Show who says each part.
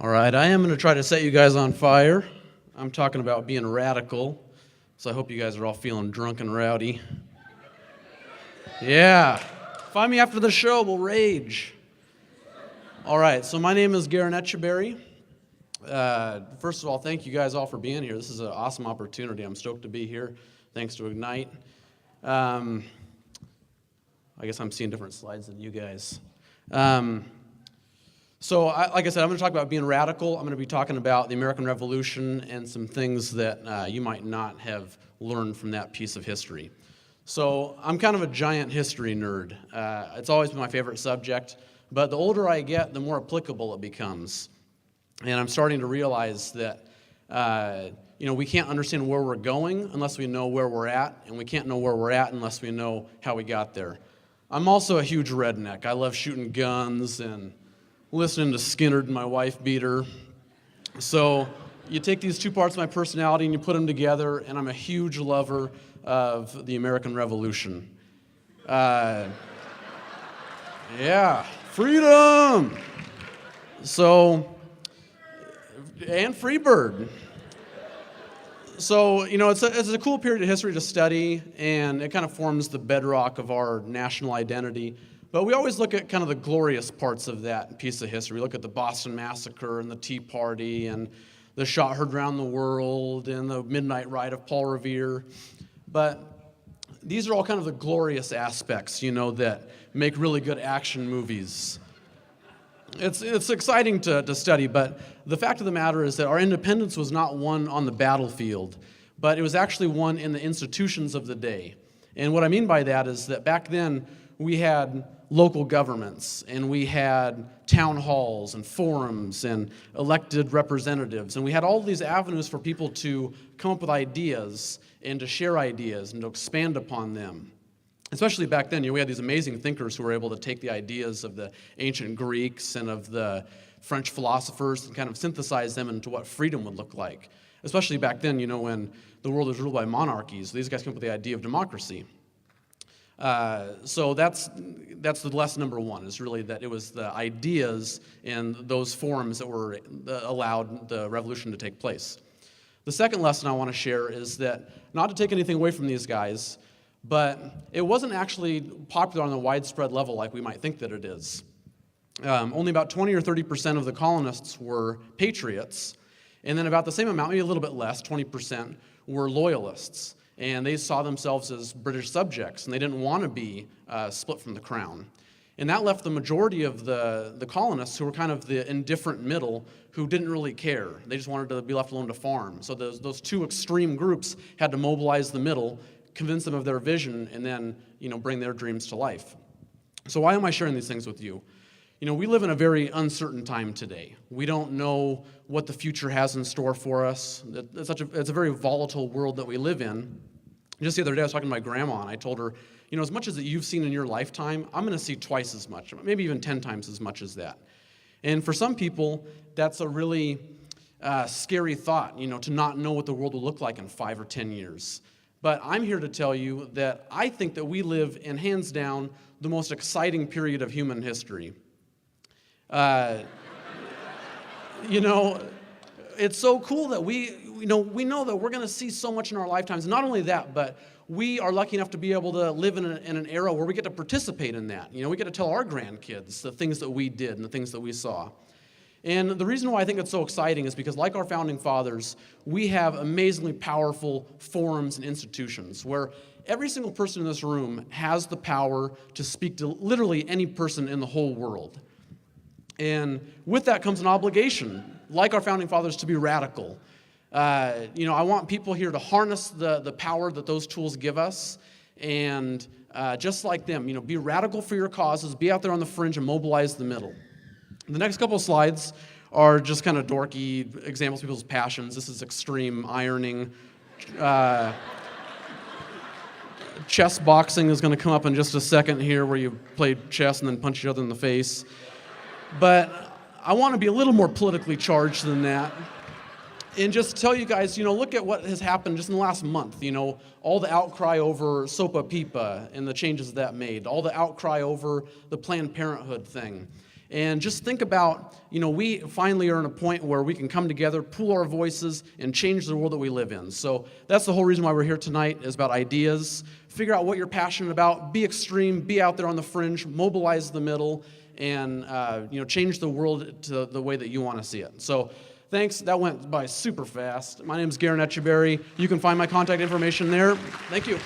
Speaker 1: All right, I am going to try to set you guys on fire. I'm talking about being radical, so I hope you guys are all feeling drunk and rowdy. Yeah, find me after the show, we'll rage. All right, so my name is Garin Etcheberry. First of all, thank you guys all for being here. This is an awesome opportunity. I'm stoked to be here. Thanks to Ignite. I guess I'm seeing different slides than you guys. Like I said, I'm going to talk about being radical. I'm going to be talking about the American Revolution and some things that you might not have learned from that piece of history. So I'm kind of a giant history nerd. It's always been my favorite subject, but the older I get, the more applicable it becomes. And I'm starting to realize that we can't understand where we're going unless we know where we're at, and we can't know where we're at unless we know how we got there. I'm also a huge redneck. I love shooting guns and listening to Skynyrd and my wife beater. So you take these two parts of my personality and you put them together, and I'm a huge lover of the American Revolution. Yeah, freedom! And Freebird. So, it's a cool period of history to study, and it kind of forms the bedrock of our national identity. But we always look at kind of the glorious parts of that piece of history. We look at the Boston Massacre and the Tea Party and the shot heard around the world and the Midnight Ride of Paul Revere. But these are all kind of the glorious aspects, that make really good action movies. It's exciting to study, but the fact of the matter is that our independence was not won on the battlefield, but it was actually won in the institutions of the day. And what I mean by that is that back then we had local governments, and we had town halls and forums and elected representatives, and we had all these avenues for people to come up with ideas and to share ideas and to expand upon them. Especially back then, we had these amazing thinkers who were able to take the ideas of the ancient Greeks and of the French philosophers and kind of synthesize them into what freedom would look like. Especially back then, when the world was ruled by monarchies, these guys came up with the idea of democracy. So that's the lesson number one, is really that it was the ideas and those forums that allowed the revolution to take place. The second lesson I want to share is that, not to take anything away from these guys, but it wasn't actually popular on a widespread level like we might think that it is. Only about 20 or 30% of the colonists were patriots, and then about the same amount, maybe a little bit less, 20%, were loyalists. And they saw themselves as British subjects, and they didn't want to be split from the crown. And that left the majority of the colonists, who were kind of the indifferent middle, who didn't really care. They just wanted to be left alone to farm. So those two extreme groups had to mobilize the middle, convince them of their vision, and then bring their dreams to life. So why am I sharing these things with you? We live in a very uncertain time today. We don't know what the future has in store for us. It's a very volatile world that we live in. Just the other day, I was talking to my grandma, and I told her, as much as that you've seen in your lifetime, I'm going to see twice as much, maybe even 10 times as much as that. And for some people, that's a really scary thought, to not know what the world will look like in 5 or 10 years. But I'm here to tell you that I think that we live in, hands down, the most exciting period of human history. It's so cool that we know that we're going to see so much in our lifetimes. Not only that, but we are lucky enough to be able to live in an era where we get to participate in that. We get to tell our grandkids the things that we did and the things that we saw. And the reason why I think it's so exciting is because, like our founding fathers, we have amazingly powerful forums and institutions where every single person in this room has the power to speak to literally any person in the whole world. And with that comes an obligation, like our founding fathers, to be radical. I want people here to harness the power that those tools give us, and just like them, be radical for your causes, be out there on the fringe and mobilize the middle. The next couple of slides are just kind of dorky examples of people's passions. This is extreme ironing. Chess boxing is going to come up in just a second here, where you play chess and then punch each other in the face. But I want to be a little more politically charged than that, and just tell you guys, look at what has happened just in the last month. All the outcry over SOPA PIPA and the changes that made, all the outcry over the Planned Parenthood thing. And just think about, we finally are in a point where we can come together, pool our voices, and change the world that we live in. So that's the whole reason why we're here tonight, is about ideas. Figure out what you're passionate about, be extreme, be out there on the fringe, mobilize the middle, and change the world to the way that you want to see it. So thanks. That went by super fast. My name is Garin Etcheberry. You can find my contact information there. Thank you.